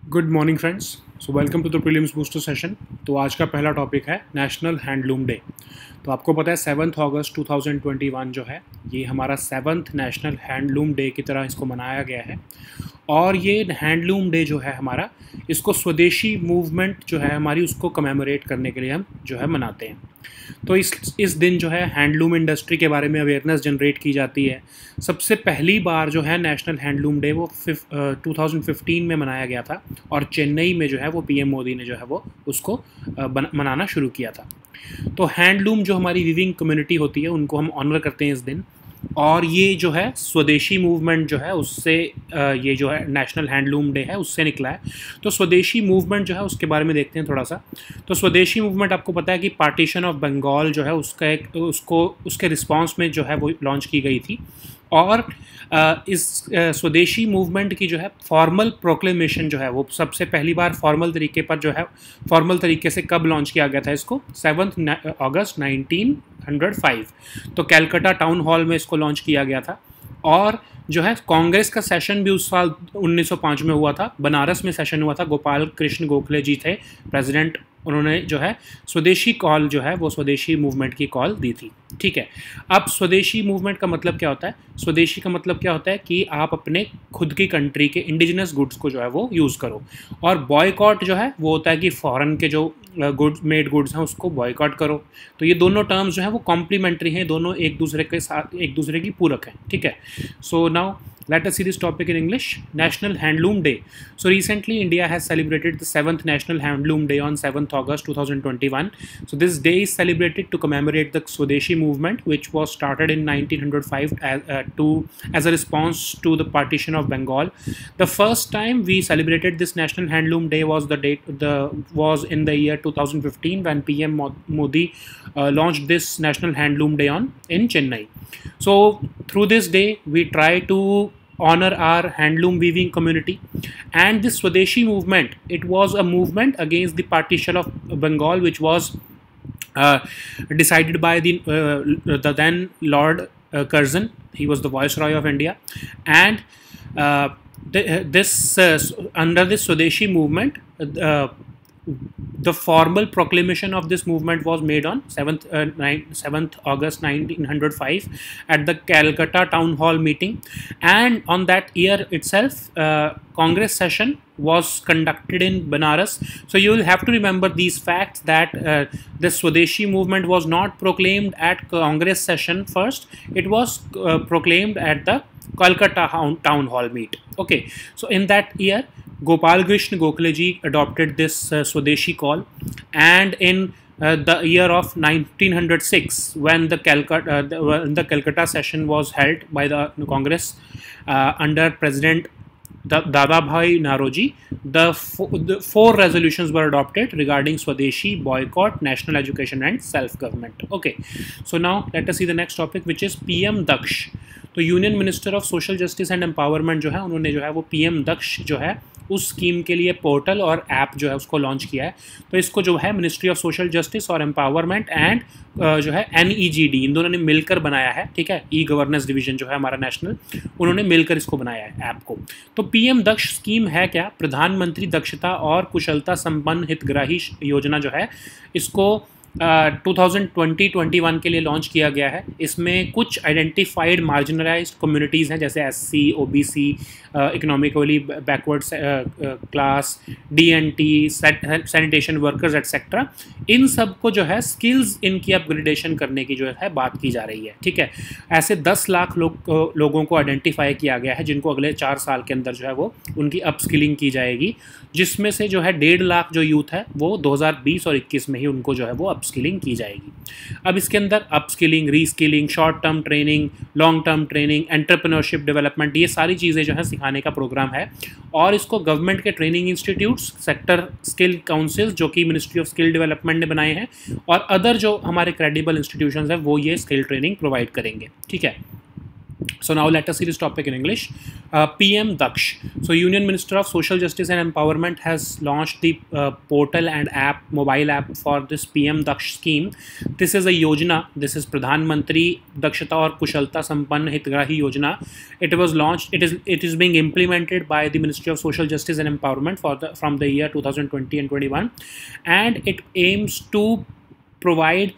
Good morning friends. So welcome to the prelims booster session. तो आज का पहला टॉपिक है नेशनल हैंडलूम डे। तो आपको पता है 7 अगस्त 2021 जो है ये हमारा 7th नेशनल हैंडलूम डे की तरह इसको मनाया गया है। और ये हैंडलूम डे जो है हमारा, इसको स्वदेशी मूवमेंट जो है हमारी उसको कमेमोरेट करने के लिए हम जो है मनाते हैं। तो इस दिन जो है हैंडलूम इंडस्ट्री के बारे में अवेयरनेस जनरेट की जाती है। सबसे पहली बार जो है नेशनल हैंडलूम डे वो 2015 में मनाया गया था और चेन्नई में जो है वो पीएम मोदी ने जो है वो उसको मनाना शुरू किया था। तो हैंडलूम जो हमारी विविंग कम्युनिटी होती है उनको हम ऑनर करते हैं इस दिन। और ये जो है स्वदेशी मूवमेंट जो है उससे ये जो है नेशनल हैंडलूम डे है उससे निकला है। तो स्वदेशी मूवमेंट जो है उसके बारे में देखते हैं थोड़ा सा। तो स्वदेशी मूवमेंट आपको पता है कि पार्टीशन ऑफ बंगाल जो है उसके रिस्पांस में जो है वो लॉन्च की गई थी। और इस स्वदेशी मूवमेंट की जो है फॉर्मल प्रोक्लेमेशन जो है वो सबसे पहली बार फॉर्मल तरीके से कब लॉन्च किया गया था इसको 7 अगस्त 1905। तो कैलकाटा टाउन हॉल में इसको लॉन्च किया गया था। और जो है कांग्रेस का सेशन भी उस साल 1905 में हुआ था। बनारस में सेशन हुआ था, गोपाल कृष्ण गोखले जी थे प्रेसिडेंट। उन्होंने जो है स्वदेशी कॉल जो है वो स्वदेशी मूवमेंट की कॉल दी थी। ठीक है, अब स्वदेशी मूवमेंट का मतलब क्या होता है? स्वदेशी का मतलब क्या होता है कि आप अपने खुद की कंट्री के इंडिजिनस गुड्स को जो है वो यूज़ करो। और बॉयकॉट जो है वो होता है कि फॉरेन के जो मेड गुड्स हैं उसको बॉयकॉट करो। तो ये दोनों टर्म्स जो हैं वो कॉम्प्लीमेंट्री हैं, दोनों एक दूसरे के साथ एक दूसरे की पूरक हैं। ठीक है, so now let us see this topic in English. National Handloom Day. So recently India has celebrated the 7th National Handloom Day on 7th August 2021. So this day is celebrated to commemorate the Swadeshi movement, which was started in 1905 as a response to the partition of Bengal. The first time we celebrated this National Handloom Day was in the year 2015 when PM Modi launched this National Handloom Day in Chennai. So through this day we try to honor our handloom weaving community. And this Swadeshi movement, it was a movement against the partition of Bengal, which was decided by the then Lord Curzon. He was the Viceroy of India. And under this Swadeshi movement, the formal proclamation of this movement was made on 7th August 1905 at the Calcutta Town Hall meeting. And on that year itself, Congress session was conducted in Banaras. So you will have to remember these facts that the Swadeshi movement was not proclaimed at Congress session first. It was proclaimed at the Calcutta Town Hall meet. Okay, so in that year Gopal Krishna Gokhale ji adopted this Swadeshi call. And in the year of 1906, when the Calcutta session was held by the Congress under President Dadabhai Naoroji, the 4 resolutions were adopted regarding Swadeshi, boycott, national education and self-government. Okay, so now let us see the next topic, which is PM Daksh. तो union minister of social justice and empowerment जो है उन्होंने जो है वो PM दक्ष जो है उस स्कीम के लिए पोर्टल और ऐप जो है उसको लॉन्च किया है। तो इसको जो है मिनिस्ट्री ऑफ सोशल जस्टिस और एम्पावरमेंट एंड जो है NEGD, इन दोनों ने मिलकर बनाया है। ठीक है, ई गवर्नेंस डिवीजन जो है हमारा नेशनल, उन्होंने मिलकर इसको बनाया है ऐप को। तो पीएम दक्ष स्कीम है क्या? प्रधानमंत्री दक्षता और कुशलता संपन्न हितग्राही योजना जो है इसको 2020-21 के लिए लॉन्च किया गया है। इसमें कुछ आइडेंटिफाइड मार्जिनलाइज्ड कम्युनिटीज़ हैं जैसे SC, OBC, economically backward class, DNT, sanitation workers etcetera. इन सब को जो है स्किल्स इनकी अपग्रेडेशन करने की जो है बात की जा रही है। ठीक है, ऐसे 10 लाख लोगों को आइडेंटिफाई किया गया है जिनको अगले 4 साल के अंदर जो है वो उनकी अपस्किलिंग की जाएगी, जिसमें से जो है 1.5 लाख जो यूथ है वो 2020 और 21 में ही उनको जो है वो अपस्किलिंग की जाएगी। अब इसके अंदर upskilling, reskilling, short term training, long term training, entrepreneurship development, ये सारी चीज़ें जो है सिखाने का प्रोग्राम है। और इसको गवर्नमेंट के training institutes, sector skill councils जो कि मिनिस्ट्री ऑफ स्किल डेवलपमेंट ने बनाए हैं, और अदर जो हमारे क्रेडिबल इंस्टीट्यूशंस हैं वो ये स्किल ट्रेनिंग प्रोवाइड करेंगे। ठीक है, So now let us see this topic in English. PM Daksh. So Union Minister of Social Justice and Empowerment has launched the portal and app, mobile app for this PM Daksh scheme. This is a yojana. This is Pradhan Mantri Dakshata aur Kushalta Sampann Hitgrahi Yojana. It was launched. It is being implemented by the Ministry of Social Justice and Empowerment from the year 2020 and 21, and it aims to provide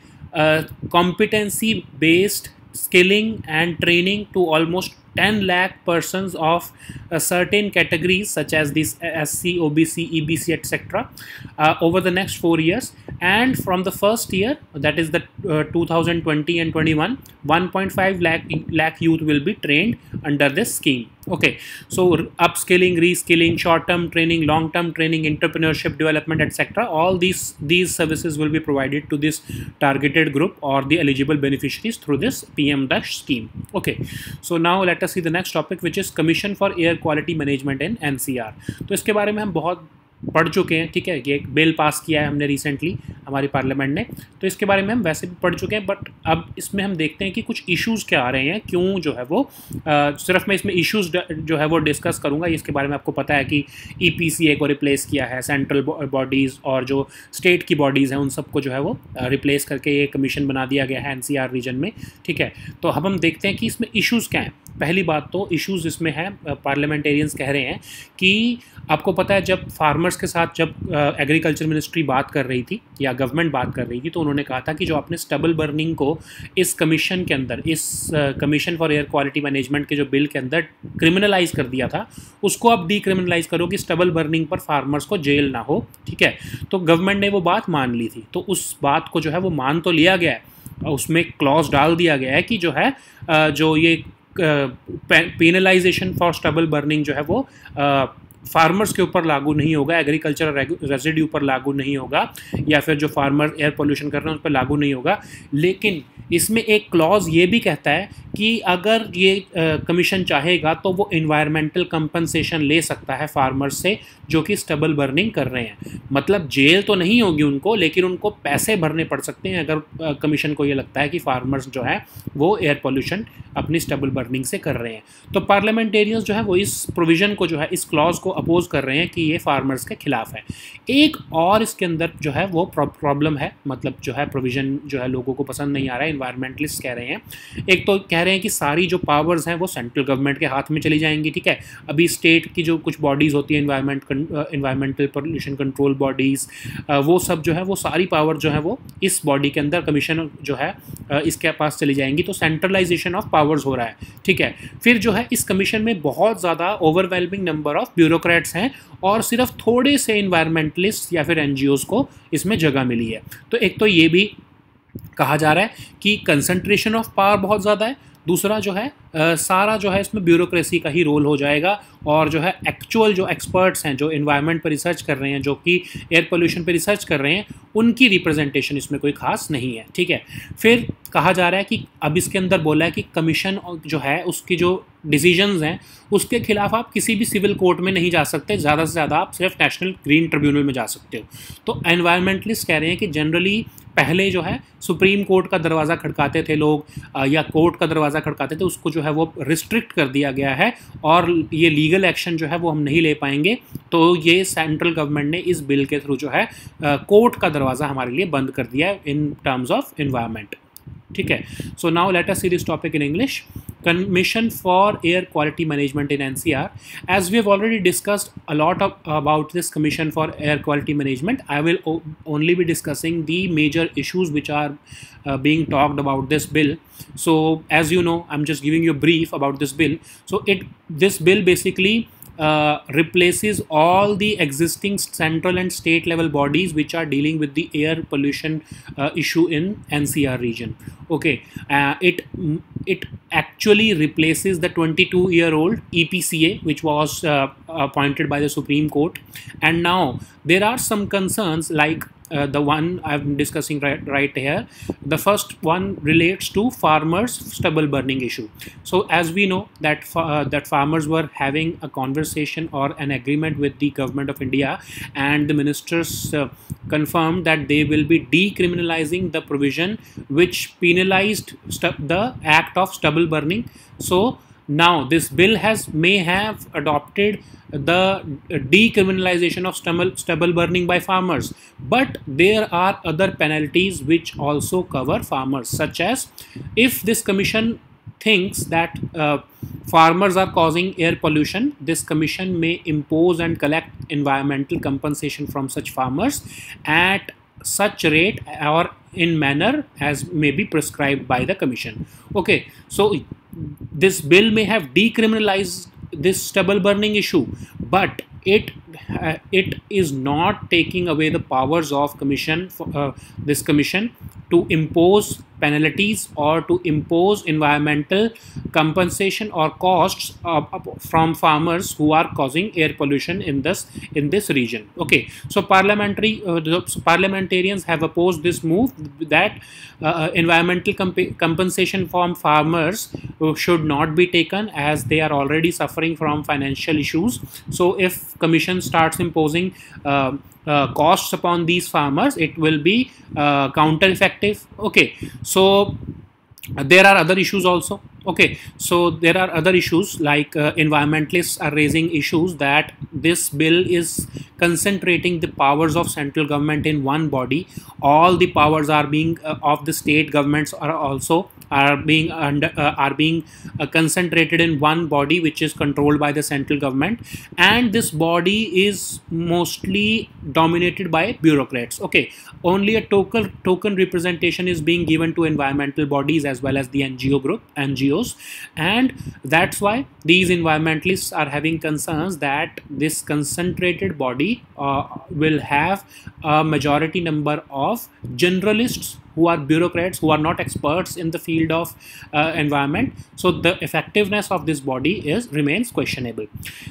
competency based skilling and training to almost 10 lakh persons of certain categories such as this SC, OBC, EBC, etc. Over the next 4 years, and from the first year, that is the 2020 and 21, 1.5 lakh youth will be trained under this scheme. Okay, so upskilling, reskilling, short-term training, long-term training, entrepreneurship development, etc. All these services will be provided to this targeted group or the eligible beneficiaries through this PM Daksh scheme. Okay, so now let us see the next topic, which is Commission for Air Quality Management in NCR. तो इसके बारे में हम बहुत पढ़ चुके हैं, ठीक है। ये एक बिल पास किया है हमने रिसेंटली हमारी पार्लियामेंट ने, तो इसके बारे में हम वैसे भी पढ़ चुके हैं, बट अब इसमें हम देखते हैं कि कुछ इश्यूज़ क्या आ रहे हैं, क्यों जो है वो सिर्फ मैं इसमें इश्यूज़ जो है वो डिस्कस करूंगा। इसके बारे में आपको पता है कि EPCA को रिप्लेस किया है, सेंट्रल बॉडीज़ और जो स्टेट की बॉडीज़ हैं उन सबको जो है वो रिप्लेस करके ये कमीशन बना दिया गया है NCR रीजन में, ठीक है। तो अब हम देखते हैं कि इसमें इश्यूज़ क्या हैं। पहली बात तो इश्यूज़ इसमें है, पार्लियामेंटेरियंस कह रहे हैं कि आपको पता है जब फार्मर्स के साथ जब एग्रीकल्चर मिनिस्ट्री बात कर रही थी या गवर्नमेंट बात कर रही थी, तो उन्होंने कहा था कि जो आपने स्टबल बर्निंग को इस कमीशन के अंदर, इस commission for air quality management के जो बिल के अंदर क्रिमिनलाइज कर दिया था, उसको आप डीक्रिमिनलाइज करो कि स्टबल बर्निंग पर फार्मर्स को जेल ना हो, ठीक है। तो गवर्नमेंट ने वो बात मान ली थी, तो उस बात को जो है वो मान तो लिया गया है, उसमें क्लॉज डाल दिया गया है कि जो है जो ये पेनलाइजेशन फॉर स्टबल बर्निंग जो है वो फार्मर्स के ऊपर लागू नहीं होगा, एग्रीकल्चर रेजिड्यू पर लागू नहीं होगा, या फिर जो फार्मर एयर पोल्यूशन कर रहे हैं उस पर लागू नहीं होगा। लेकिन इसमें एक क्लॉज ये भी कहता है कि अगर ये कमीशन चाहेगा तो वो इन्वायरमेंटल कंपनसेशन ले सकता है फार्मर्स से जो कि स्टबल बर्निंग कर रहे हैं। मतलब जेल तो नहीं होगी उनको, लेकिन उनको पैसे भरने पड़ सकते हैं अगर कमीशन को ये लगता है कि फार्मर्स जो है वो एयर पोल्यूशन अपनी स्टबल बर्निंग से कर रहे हैं। तो पार्लियामेंटेरियंस जो है वो इस प्रोविज़न को जो है, इस क्लॉज को अपोज कर रहे हैं कि ये फार्मर्स के खिलाफ है। एक और इसके अंदर जो है वो प्रॉब्लम है, मतलब जो है प्रोविज़न जो है लोगों को पसंद नहीं आ रहा है, इन्वायरमेंटलिस्ट कह रहे हैं। एक तो कह रहे हैं कि सारी जो पावर्स हैं वो सेंट्रल गवर्नमेंट के हाथ में चली जाएंगी, ठीक है। अभी स्टेट की जो कुछ बॉडीज़ होती हैं, इन्वायरमेंटल पोल्यूशन कंट्रोल बॉडीज़, वो सब जो है वो सारी पावर जो है वो इस बॉडी के अंदर, कमीशन जो है इसके पास चली जाएंगी। तो सेंट्रलाइजेशन ऑफ पावर्स हो रहा है, ठीक है। फिर जो है इस कमीशन में बहुत ज़्यादा ओवरवेलमिंग नंबर ऑफ ब्यूरोक्रेट्स हैं और सिर्फ थोड़े से इन्वायरमेंटलिस्ट या फिर NGOs को इसमें जगह मिली है। तो एक तो ये भी कहा जा रहा है कि कंसंट्रेशन ऑफ पावर बहुत ज़्यादा है, दूसरा जो है सारा जो है इसमें ब्यूरोक्रेसी का ही रोल हो जाएगा, और जो है एक्चुअल जो एक्सपर्ट्स हैं जो एनवायरनमेंट पर रिसर्च कर रहे हैं, जो कि एयर पोल्यूशन पर रिसर्च कर रहे हैं, उनकी रिप्रेजेंटेशन इसमें कोई खास नहीं है, ठीक है। फिर कहा जा रहा है कि अब इसके अंदर बोला है कि कमीशन जो है उसकी जो डिसीजंस हैं उसके खिलाफ आप किसी भी सिविल कोर्ट में नहीं जा सकते, ज़्यादा से ज़्यादा आप सिर्फ नेशनल ग्रीन ट्रिब्यूनल में जा सकते हो। तो एनवायरमेंटलिस्ट कह रहे हैं कि जनरली पहले जो है सुप्रीम कोर्ट का दरवाज़ा खड़काते थे लोग, या कोर्ट का दरवाज़ा खड़काते थे, उसको जो है वो रिस्ट्रिक्ट कर दिया गया है और ये लीगल एक्शन जो है वो हम नहीं ले पाएंगे। तो ये सेंट्रल गवर्नमेंट ने इस बिल के थ्रू जो है कोर्ट का दरवाज़ा हमारे लिए बंद कर दिया है इन टर्म्स ऑफ एनवायरनमेंट, ठीक है। सो now let us see this topic in English. Commission for Air Quality Management in NCR. As we have already discussed a lot about this Commission for Air Quality Management, I will only be discussing the major issues which are being talked about this bill. So as you know, I'm just giving you a brief about this bill. So this bill basically replaces all the existing central and state level bodies which are dealing with the air pollution issue in NCR region. Okay, it actually replaces the 22-year-old EPCA which was appointed by the Supreme Court, and now there are some concerns like the one I'm discussing right here. The first one relates to farmers' stubble burning issue. So as we know that that farmers were having a conversation or an agreement with the government of India, and the ministers confirmed that they will be decriminalizing the provision which penalized the act of stubble burning. So Now, this bill may have adopted the decriminalization of stubble burning by farmers, but there are other penalties which also cover farmers, such as if this commission thinks that farmers are causing air pollution, this commission may impose and collect environmental compensation from such farmers at such rate or in manner as may be prescribed by the commission. Okay, so this bill may have decriminalized this stubble burning issue, but it is not taking away the powers of this commission to impose penalties or to impose environmental compensation or costs from farmers who are causing air pollution in this region. Okay, so parliamentarians have opposed this move that environmental compensation from farmers should not be taken, as they are already suffering from financial issues. So if commission starts imposing costs upon these farmers, it will be counter effective. Okay, so there are other issues also. Okay, so there are other issues like environmentalists are raising issues that this bill is concentrating the powers of central government in one body. All the powers are being of the state governments are being concentrated in one body, which is controlled by the central government, and this body is mostly dominated by bureaucrats. Okay, only a token representation is being given to environmental bodies as well as the NGOs, and that's why these environmentalists are having concerns that this concentrated body will have a majority number of generalists who are bureaucrats, who are not experts in the field of environment. So the effectiveness of this body remains questionable.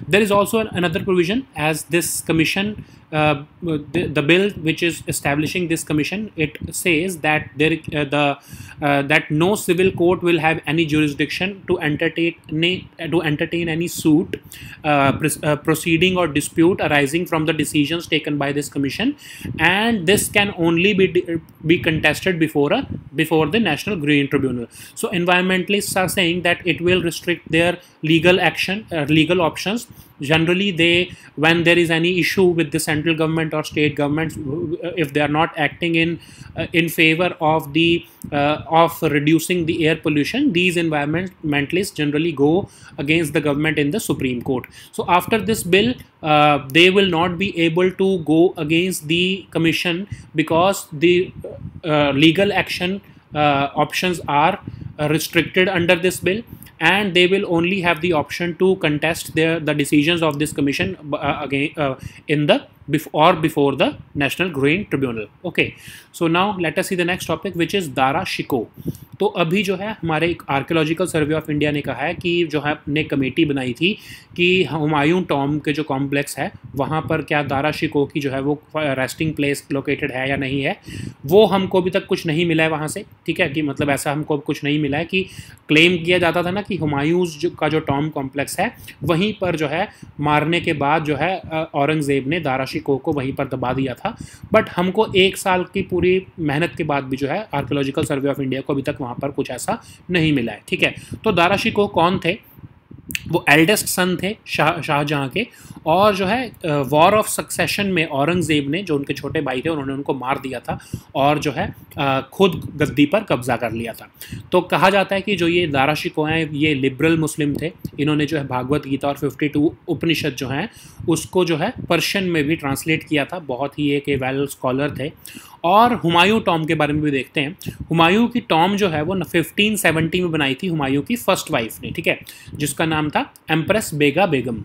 There is also another provision, as this commission, the bill which is establishing this commission, it says that that no civil court will have any jurisdiction to entertain any suit, proceeding or dispute arising from the decisions taken by this commission, and this can only be contested before the National Green Tribunal. So environmentalists are saying that it will restrict their legal action, legal options. Generally, when there is any issue with the central government or state governments, if they are not acting in favor of reducing the air pollution, these environmentalists generally go against the government in the Supreme Court. So after this bill, they will not be able to go against the commission, because the legal action options are restricted under this bill, and they will only have the option to contest the decisions of this commission before the National Green Tribunal. Okay, so now let us see the next topic, which is Dara Shikoh. तो अभी जो है हमारे archaeological survey of India ने कहा है कि जो है अपने कमेटी बनाई थी कि हुमायूं टॉम के जो कॉम्प्लेक्स है वहाँ पर क्या दारा शिकोह की जो है वो रेस्टिंग प्लेस लोकेटेड है या नहीं है, वो हमको अभी तक कुछ नहीं मिला है वहाँ से. ठीक है, कि मतलब ऐसा हमको कुछ नहीं मिला है. कि क्लेम किया जाता था ना कि हुमायूं का जो टॉम कॉम्प्लेक्स है वहीं पर जो है मारने के बाद जो है औरंगज़ेब ने दारा शिकोह को वहीं पर दबा दिया था. बट हमको 1 साल की पूरी मेहनत के बाद भी जो है आर्कियोलॉजिकल सर्वे ऑफ इंडिया को अभी तक वहाँ पर कुछ ऐसा नहीं मिला है. ठीक है, तो दारा शिकोह कौन थे? वो एल्डेस्ट सन थे शाहजहां के, और जो है वॉर ऑफ सक्सेशन में औरंगज़ेब ने, जो उनके छोटे भाई थे, उन्होंने उनको मार दिया था और जो है खुद गद्दी पर कब्जा कर लिया था. तो कहा जाता है कि जो ये दारा शिकोह हैं ये लिबरल मुस्लिम थे. इन्होंने जो है भागवत गीता और 52 उपनिषद जो हैं उसको जो है पर्शियन में भी ट्रांसलेट किया था. बहुत ही एक वेल स्कॉलर थे. और हुमायूं टॉम के बारे में भी देखते हैं. हुमायूं की टॉम जो है वो 1570 में बनाई थी हुमायूं की फर्स्ट वाइफ ने. ठीक है, जिसका नाम था एम्प्रेस बेगा बेगम.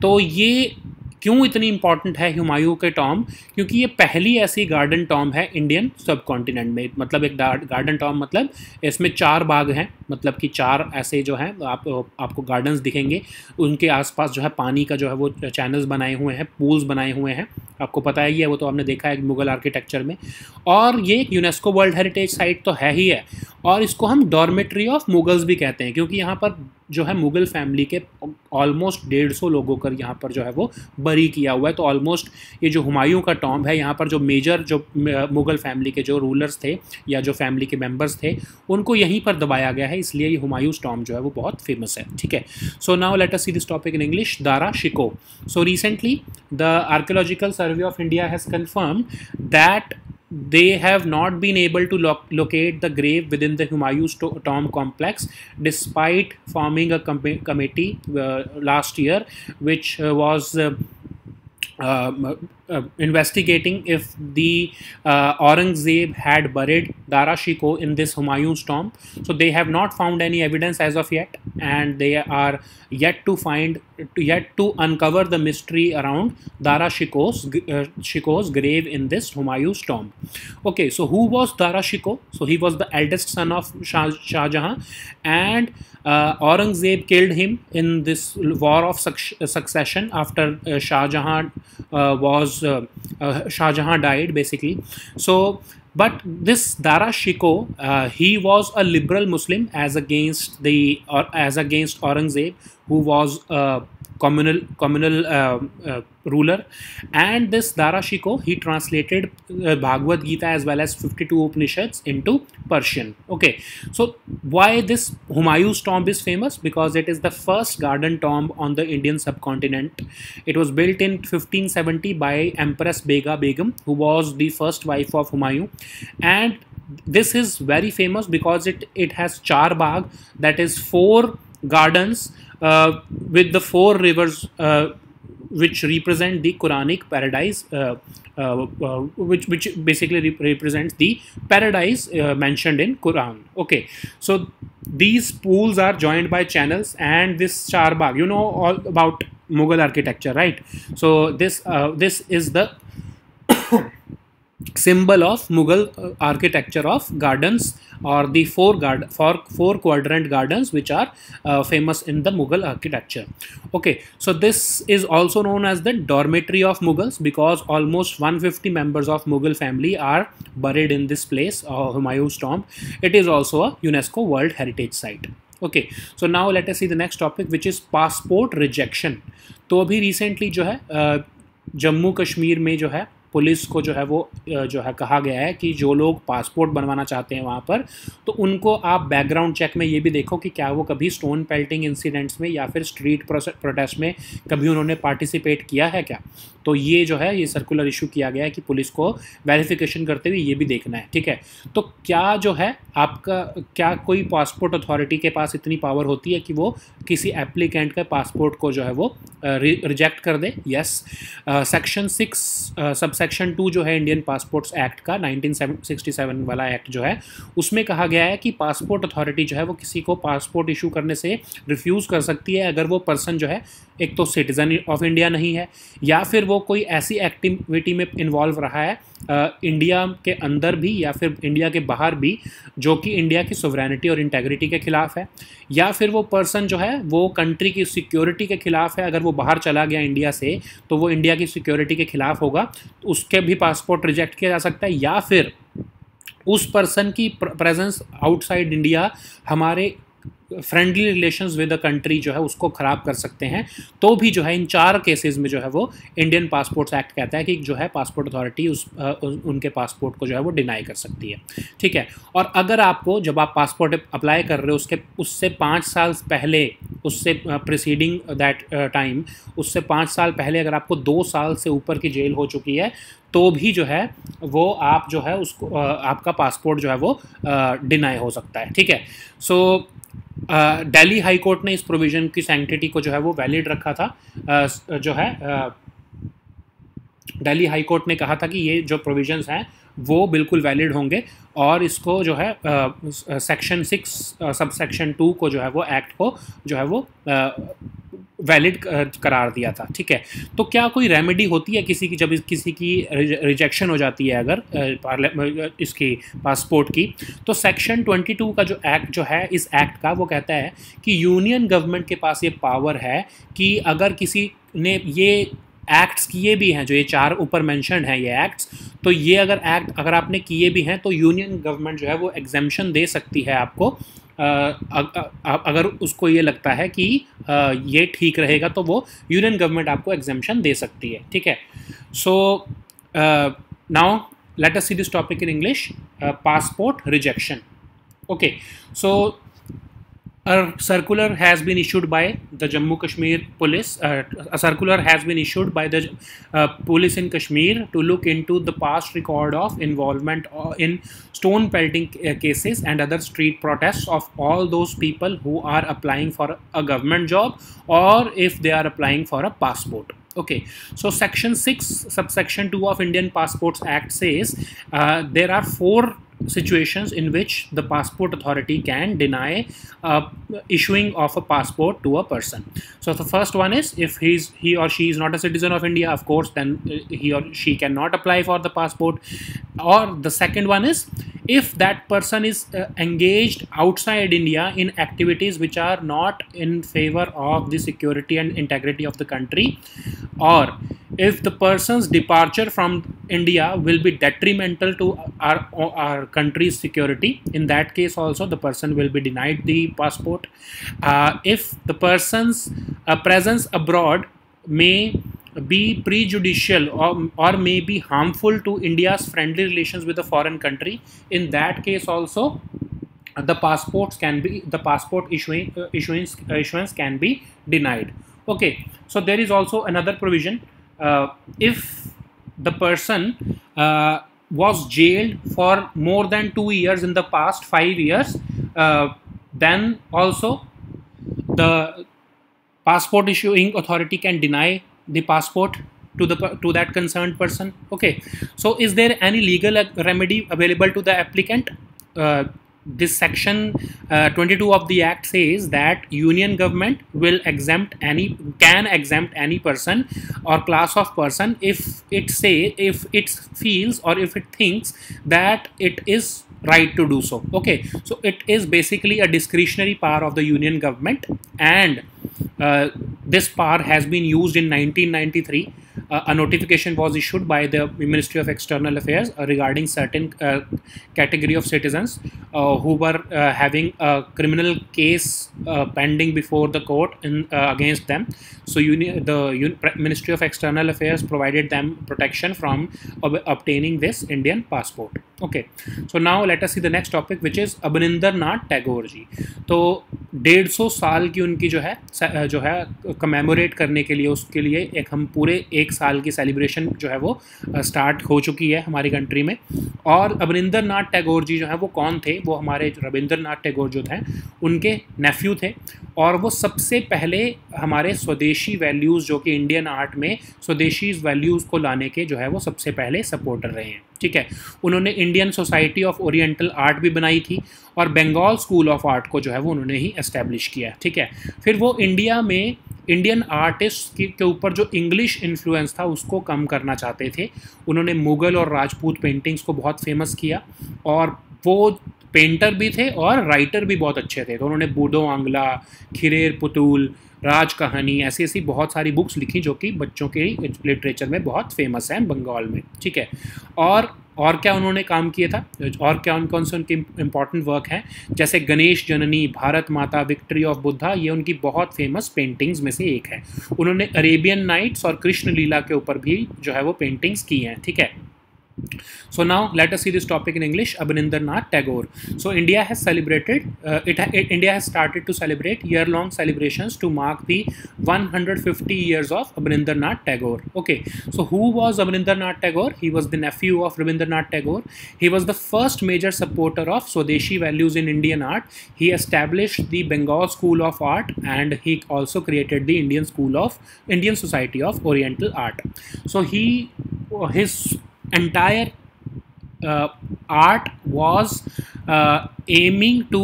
तो ये क्यों इतनी इंपॉर्टेंट है हुमायूं के टॉम? क्योंकि ये पहली ऐसी गार्डन टॉम है इंडियन सब कॉन्टिनेंट में. मतलब एक गार्डन टॉम मतलब इसमें 4 बाग हैं, मतलब कि 4 ऐसे जो हैं आपको गार्डन्स दिखेंगे. उनके आसपास जो है पानी का जो है वो चैनल्स बनाए हुए हैं, पूल्स बनाए हुए हैं. आपको पता ही है, वो तो आपने देखा है मुगल आर्किटेक्चर में. और ये एक यूनेस्को वर्ल्ड हेरिटेज साइट तो है ही है, और इसको हम डॉर्मेट्री ऑफ मुगल्स भी कहते हैं, क्योंकि यहाँ पर जो है मुग़ल फैमिली के ऑलमोस्ट 150 लोगों को यहाँ पर जो है वो बरी किया हुआ है। तो ऑलमोस्ट ये जो हुमायूं का टॉम्ब है, यहाँ पर जो मेजर जो मुग़ल फैमिली के जो रूलर्स थे या जो फैमिली के मेंबर्स थे उनको यहीं पर दबाया गया है, इसलिए ये हुमायूंस टॉम्ब जो है वो बहुत फेमस है। ठीक है, सो now let us see this topic in English. Dara Shikoh. So recently the archaeological survey of India has confirmed that they have not been able to locate the grave within the Humayun's tomb complex, despite forming a committee last year which was investigating if the Aurangzeb had buried Dara Shikoh in this Humayun's tomb. So they have not found any evidence as of yet, and they are yet to uncover the mystery around Dara Shikoh's grave in this Humayun's tomb. Okay, so who was Dara Shikoh? So he was the eldest son of Shah Jahan, and Aurangzeb killed him in this war of succession after Shah Jahan Shah Jahan died basically. So but this Dara Shikoh, he was a liberal Muslim as against Aurangzeb, who was a communal ruler. And this Dara Shikoh, he translated Bhagavad Gita as well as 52 Upanishads into Persian. Okay, so why this Humayun's tomb is famous? Because it is the first garden tomb on the Indian subcontinent. It was built in 1570 by Empress Begum, who was the first wife of Humayun. And this is very famous because it has Char Bagh, that is 4 gardens with the 4 rivers which represent the Quranic paradise, which basically represents the paradise mentioned in Quran. Okay, so these pools are joined by channels, and this Char Bagh, you know all about Mughal architecture, right? So this is the symbol of Mughal architecture of gardens, or the 4 quadrant gardens which are famous in the Mughal architecture. Okay, so this is also known as the dormitory of Mughals, because almost 150 members of Mughal family are buried in this place, Humayun's tomb. It is also a UNESCO World Heritage Site. Okay, so now let us see the next topic, which is passport rejection. तो अभी recently जो है जम्मू कश्मीर में जो है police को जो है वो जो है कहा गया है कि जो लोग पासपोर्ट बनवाना चाहते हैं वहाँ पर, तो उनको आप बैकग्राउंड चेक में ये भी देखो कि क्या वो कभी स्टोन पेल्टिंग इंसिडेंट्स में या फिर स्ट्रीट प्रोटेस्ट में कभी उन्होंने पार्टिसिपेट किया है क्या। तो ये जो है ये सर्कुलर इशू किया गया है कि पुलिस को वेरिफिकेशन करते हुए ये भी देखना है। ठीक है, तो क्या जो है आपका क्या कोई पासपोर्ट अथॉरिटी के पास इतनी पावर होती है कि वो किसी एप्लीकेंट के पासपोर्ट को जो है वो रिजेक्ट कर दे? यस, सेक्शन 6 सबसेक्शन 2 जो है इंडियन पासपोर्ट्स एक्ट का 1967 वाला एक्ट जो है, उसमें कहा गया है कि पासपोर्ट अथॉरिटी जो है वो किसी को पासपोर्ट इशू करने से रिफ्यूज़ कर सकती है अगर वो पर्सन जो है एक तो सिटीज़न ऑफ इंडिया नहीं है, या फिर वो कोई ऐसी एक्टिविटी में इन्वॉल्व रहा है इंडिया के अंदर भी या फिर इंडिया के बाहर भी जो कि इंडिया की सोवरेनिटी और इंटेग्रिटी के खिलाफ है, या फिर वो पर्सन जो है वो कंट्री की सिक्योरिटी के खिलाफ है। अगर वो बाहर चला गया इंडिया से तो वो इंडिया की सिक्योरिटी के खिलाफ होगा, तो उसके भी पासपोर्ट रिजेक्ट किया जा सकता है, या फिर उस पर्सन की प्रेजेंस आउटसाइड इंडिया हमारे friendly relations with the country जो है उसको ख़राब कर सकते हैं। तो भी जो है इन 4 केसेस में जो है वो इंडियन पासपोर्ट्स एक्ट कहता है कि जो है पासपोर्ट अथॉरिटी उनके पासपोर्ट को जो है वो डिनाई कर सकती है। ठीक है, और अगर आपको जब आप पासपोर्ट अप्लाई कर रहे हो उससे 5 साल पहले, उससे प्रीसीडिंग दैट टाइम, उससे 5 साल पहले अगर आपको 2 साल से ऊपर की जेल हो चुकी है तो भी जो है वो आप जो है उसको आपका पासपोर्ट जो है वो डिनाई हो सकता है। ठीक है, सो दिल्ली हाई कोर्ट ने इस प्रोविज़न की सैंक्टिटी को जो है वो वैलिड रखा था। जो है दिल्ली हाई कोर्ट ने कहा था कि ये जो प्रोविजंस हैं वो बिल्कुल वैलिड होंगे, और इसको जो है सेक्शन 6 सबसेक्शन 2 को जो है वो एक्ट को जो है वो वैलिड करार दिया था। ठीक है, तो क्या कोई रेमेडी होती है किसी की जब किसी की रिजेक्शन हो जाती है अगर इसकी पासपोर्ट की? तो सेक्शन 22 का जो एक्ट जो है इस एक्ट का वो कहता है कि यूनियन गवर्नमेंट के पास ये पावर है कि अगर किसी ने ये एक्ट्स किए भी हैं, जो ये 4 ऊपर मेंशन्ड हैं ये एक्ट्स, तो ये अगर आपने किए भी हैं तो यूनियन गवर्नमेंट जो है वो एग्जेम्पशन दे सकती है आपको अगर उसको ये लगता है कि ये ठीक रहेगा तो वो यूनियन गवर्नमेंट आपको एग्जेम्पशन दे सकती है, ठीक है। सो now let us see this topic in English, passport rejection. Okay, so a circular has been issued by the Jammu Kashmir police. A circular has been issued by the police in Kashmir to look into the past record of involvement in stone pelting cases and other street protests of all those people who are applying for a government job or if they are applying for a passport. Okay, so section 6 subsection 2 of Indian Passports Act says there are 4 situations in which the passport authority can deny issuing of a passport to a person. So the first one is if he or she is not a citizen of India, of course, then he or she cannot apply for the passport. Or the second one is if that person is engaged outside India in activities which are not in favor of the security and integrity of the country, or if the person's departure from India will be detrimental to our country's security, in that case also the person will be denied the passport. If the person's presence abroad may be prejudicial or may be harmful to India's friendly relations with a foreign country, in that case also the passport issuance can be denied. Okay, so there is also another provision. If the person was jailed for more than 2 years in the past 5 years, then also the passport issuing authority can deny the passport to that concerned person. Okay, so is there any legal remedy available to the applicant? This section 22 of the Act says that Union government can exempt any person or class of person if it feels or if it thinks that it is right to do so. Okay, so it is basically a discretionary power of the Union government, and this power has been used in 1993. A notification was issued by the Ministry of External Affairs regarding certain category of citizens who were having a criminal case pending before the court against them. So the Ministry of External Affairs provided them protection from obtaining this Indian passport. Okay, so now let us see the next topic, which is Abaninder Nath Tagore जी. तो 150 साल की उनकी जो है commemorate करने के लिए उसके लिए एक हम पूरे 1 साल की सेलिब्रेशन जो है वो स्टार्ट हो चुकी है हमारी कंट्री में. और अबनिंदर नाथ टैगोर जी जो है वो कौन थे? वो हमारे रविंद्रनाथ टैगोर जो थे उनके नेफ्यू थे, और वो सबसे पहले हमारे स्वदेशी वैल्यूज़ जो कि इंडियन आर्ट में स्वदेशी वैल्यूज़ को लाने के जो है वो सबसे पहले सपोर्टर रहे हैं. ठीक है, उन्होंने Indian society of oriental art भी बनाई थी और बंगाल स्कूल ऑफ आर्ट को जो है वो उन्होंने ही एस्टेब्लिश किया. ठीक है, फिर वो इंडिया में इंडियन आर्टिस्ट के ऊपर जो इंग्लिश इन्फ्लुएंस था उसको कम करना चाहते थे. उन्होंने मुग़ल और राजपूत पेंटिंग्स को बहुत फेमस किया, और वो पेंटर भी थे और राइटर भी बहुत अच्छे थे. तो उन्होंने बूडो आंगला, खिरेर पुतुल, राज कहानी, ऐसी ऐसी बहुत सारी बुक्स लिखी जो कि बच्चों के लिटरेचर में बहुत फेमस हैं बंगाल में. ठीक है, और क्या उन्होंने काम किया था, और क्या कौन से उनके इम्पॉर्टेंट वर्क हैं, जैसे गणेश जननी, भारत माता, विक्ट्री ऑफ बुद्धा, ये उनकी बहुत फेमस पेंटिंग्स में से एक है. उन्होंने अरेबियन नाइट्स और कृष्ण लीला के ऊपर भी जो है वो पेंटिंग्स की हैं. ठीक है, so now let us see this topic in English. Abaninder Nath Tagore. So India has started to celebrate year-long celebrations to mark the 150 years of Abaninder Nath Tagore. Okay, so who was Abaninder Nath Tagore? He was the nephew of Rabindranath Tagore. He was the first major supporter of Swadeshi values in Indian art. He established the Bengal School of Art, and he also created the Indian Society of Oriental Art. So his entire art was aiming to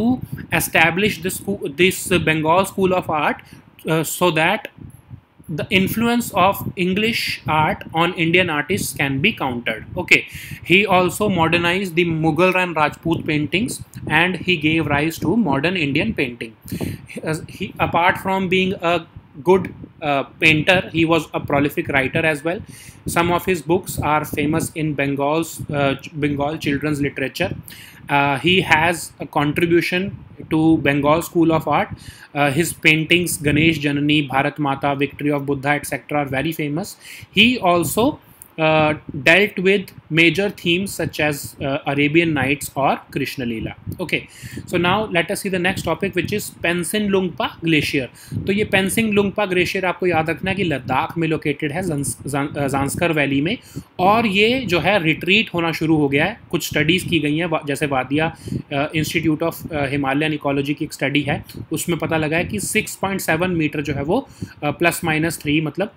establish this Bengal School of Art so that the influence of English art on Indian artists can be countered. Okay, he also modernized the Mughal and Rajput paintings, and he gave rise to modern Indian painting. Apart from being a good painter. He was a prolific writer as well. Some of his books are famous in Bengal children's literature. He has a contribution to Bengal School of Art. His paintings, Ganesh Janani, Bharat Mata, Victory of Buddha, etc., are very famous. He also dealt with major themes such as Arabian Nights or Krishna Leela. Okay, so now let us see the next topic, which is Pensilungpa glacier. तो ये pencil लुंगपा glacier आपको याद रखना है कि लद्दाख में located है, Zanskar valley में, और ये जो है रिट्रीट होना शुरू हो गया है. कुछ स्टडीज़ की गई हैं, जैसे वादिया इंस्टीट्यूट ऑफ हिमालयन इकोलॉजी की एक स्टडी है, उसमें पता लगा है कि 6.7 मीटर जो है वो +-3, मतलब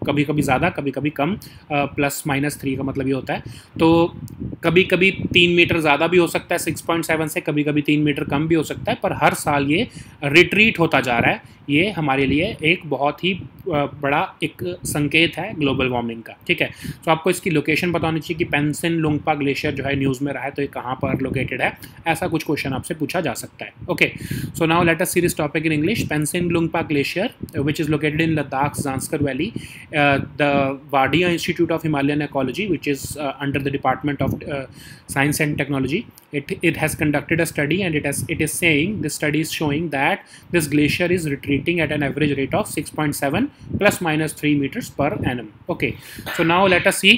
कभी कभी ज़्यादा कभी कभी कम, +-3 का मतलब ये होता है. तो कभी कभी 3 मीटर ज़्यादा भी हो सकता है 6.7 से, कभी कभी 3 मीटर कम भी हो सकता है, पर हर साल ये रिट्रीट होता जा रहा है. ये हमारे लिए एक बहुत ही बड़ा एक संकेत है ग्लोबल वार्मिंग का. ठीक है, तो आपको इसकी लोकेशन पता होनी चाहिए कि पेंसिन लुंगपा ग्लेशियर जो है न्यूज़ में रहा है, तो ये कहाँ पर लोकेटेड है, ऐसा कुछ क्वेश्चन आपसे पूछा जा सकता है. Okay, so now let us see this topic in English. Pensilungpa glacier which is located in Ladakh Zanskar valley. The Wadia institute of Himalayan ecology, which is under the Department of Science and Technology, it has conducted a study, and it is saying, this study is showing that this glacier is retreating at an average rate of 6.7 ±3 meters per annum. Okay, so now let us see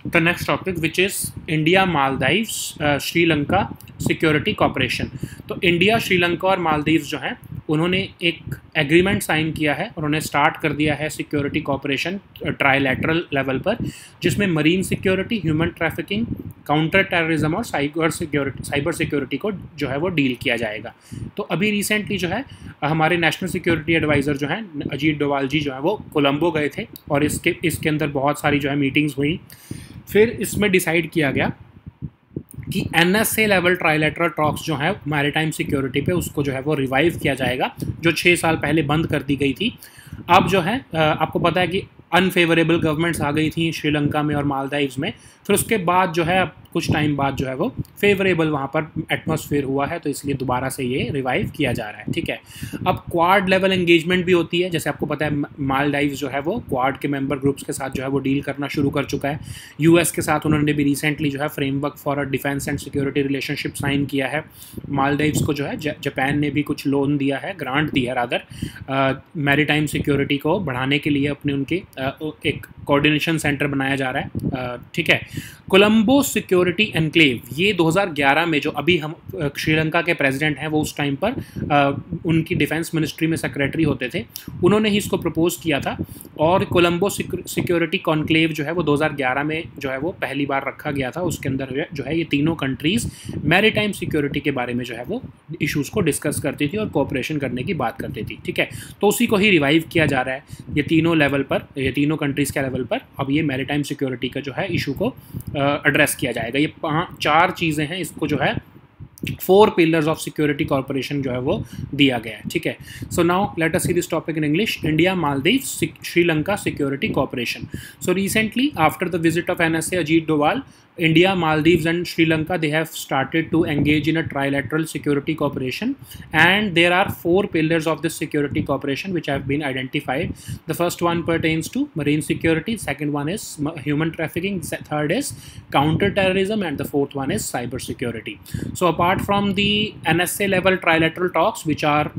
the next topic, which is India Maldives Sri Lanka Security Cooperation. तो India, Sri Lanka और मालदीव्स जो हैं, उन्होंने एक agreement sign किया है, उन्होंने start कर दिया है सिक्योरिटी कॉपरेशन ट्राइलैटरल लेवल पर, जिसमें marine security, human trafficking, counter terrorism और साइबर सिक्योरिटी को जो है वो डील किया जाएगा. तो अभी रिसेंटली जो है हमारे नेशनल सिक्योरिटी एडवाइज़र जो हैं अजीत डोवाल जी जो हैं वो कोलंबो गए थे, और इसके अंदर बहुत सारी जो है मीटिंग्स हुई. फिर इसमें डिसाइड किया गया कि NSA लेवल ट्राइलेटरल टॉक्स जो है मैरीटाइम सिक्योरिटी पे, उसको जो है वो रिवाइव किया जाएगा, जो 6 साल पहले बंद कर दी गई थी. अब जो है आपको पता है कि अनफेवरेबल गवर्नमेंट्स आ गई थी श्रीलंका में और मालदीव्स में, फिर उसके बाद जो है कुछ टाइम बाद जो है वो फेवरेबल वहाँ पर एटमॉस्फेयर हुआ है, तो इसलिए दोबारा से ये रिवाइव किया जा रहा है. ठीक है, अब क्वाड लेवल एंगेजमेंट भी होती है, जैसे आपको पता है मालदीव्स जो है वो क्वाड के मेंबर ग्रुप्स के साथ जो है वो डील करना शुरू कर चुका है. US के साथ उन्होंने भी रिसेंटली जो है framework for a defence and security relationship sign किया है. मालदीव्स को जो है जापान ने भी कुछ लोन दिया है, ग्रांट दी है रादर, मैरीटाइम सिक्योरिटी को बढ़ाने के लिए अपने उनके एक कोऑर्डिनेशन सेंटर बनाया जा रहा है. ठीक है, कोलंबो सिक्योरिटी एनक्लेव, ये 2011 में, जो अभी हम श्रीलंका के प्रेसिडेंट हैं वो उस टाइम पर उनकी डिफेंस मिनिस्ट्री में सेक्रेटरी होते थे, उन्होंने ही इसको प्रपोज किया था. और कोलंबो सिक्योरिटी कॉन्क्लेव जो है वो 2011 में जो है वो पहली बार रखा गया था. उसके अंदर जो है ये तीनों कंट्रीज़ मैरीटाइम सिक्योरिटी के बारे में जो है वो इशूज़ को डिस्कस करती थी और कोऑपरेशन करने की बात करती थी. ठीक है, तो उसी को ही रिवाइव किया जा रहा है ये तीनों लेवल पर, ये तीनों कंट्रीज़ के लेवल पर. अब ये मैरीटाइम सिक्योरिटी का जो है इशू को एड्रेस किया जाएगा. ये 4 चीज़ें हैं, इसको जो है 4 पिलर्स ऑफ सिक्योरिटी कॉर्पोरेशन जो है वो दिया गया है. ठीक है, सो now let us see this topic in English. India Maldives Sri Lanka security corporation. So recently after the visit of NSA Ajit Doval, India, Maldives and Sri Lanka, they have started to engage in a trilateral security cooperation, and there are 4 pillars of this security cooperation which have been identified. The first one pertains to marine security, second one is human trafficking, third is counter terrorism, and the fourth one is cyber security. So apart from the NSA level trilateral talks which are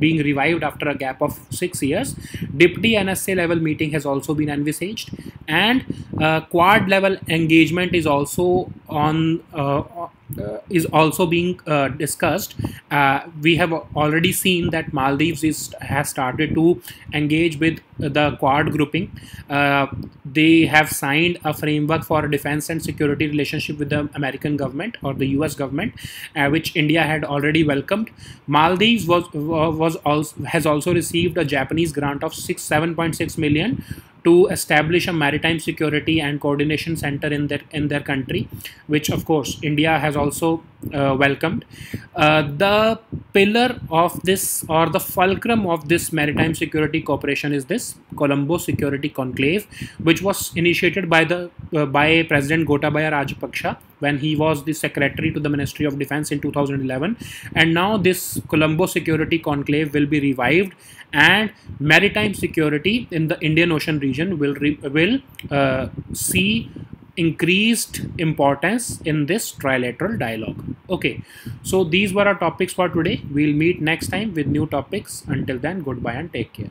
being revived after a gap of 6 years, Deputy NSA level meeting has also been envisaged, and quad level engagement is also being discussed. We have already seen that Maldives has started to engage with the Quad grouping. They have signed a framework for a defense and security relationship with the American government or the US government, which India had already welcomed. Maldives has also received a Japanese grant of 7.6 million to establish a maritime security and coordination center in their country, which of course India has also welcomed. The pillar of this, or the fulcrum of this maritime security cooperation, is this Colombo Security Conclave, which was initiated by the by President Gotabaya Rajapaksa when he was the secretary to the Ministry of Defense in 2011. And now this Colombo Security Conclave will be revived, and maritime security in the Indian Ocean region will see increased importance in this trilateral dialogue. Okay, so these were our topics for today. We'll meet next time with new topics. Until then, goodbye and take care.